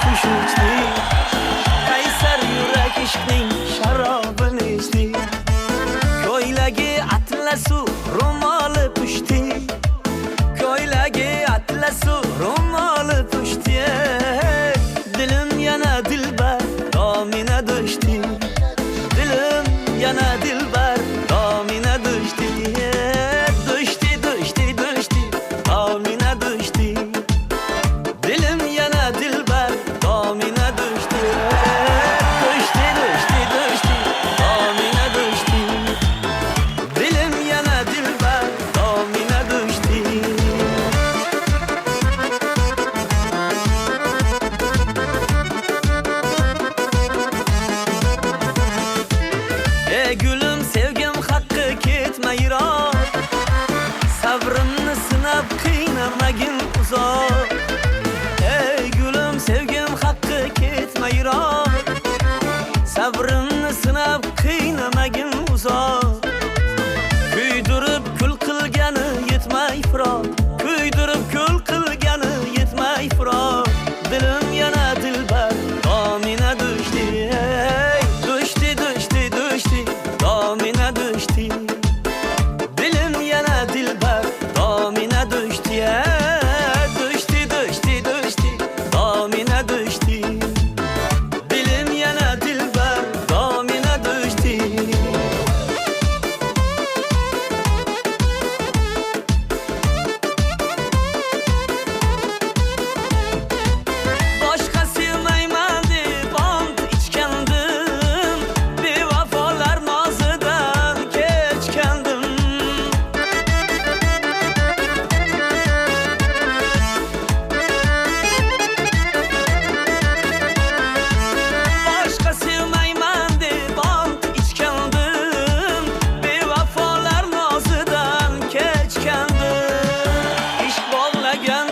xush uçdi. Qaysar yurak ishqning sharobini ichdi. Ko'ylagi atlasu ro'moli pushti. Ko'ylagi atlasu ro'moli pushti. Dilim yana dilbar domina do'shti. Dilim yana dilbar domina do'shti. Do'shti do'shti do'shti domina do'shti. Dilim yana dilbar domina do'shti. Do'shti do'shti do'shti domina do'shti. Dilim yana dilbar domina do'shti. Gülüm sevgim hakkı ketme yiroq. Sabrimni sinab qiynamagin uzoq. Ey gülüm sevgim hakkı ketme yiroq. Sabrimni sinab qiynamagin uzoq. Kuydirib kul qilgani yetmay firoq. Kuydirib kul qilgani yetmay firoq. Dilim yana dilbar domina do'shti. Do'shti do'shti do'shti domina do'shti. Dilim yana dilbar domina do'shti. Do'shti do'shti do'shti domina do'shti. Dilim yana dilbar domina do'shti. Boshqa sevmayman deb ont ichgandim. Bevafolar nozidan kechgandim. Boshqa sevmayman deb ont ichgandim. Bevafolar nozidan kechgandim. Ishq bog'lagan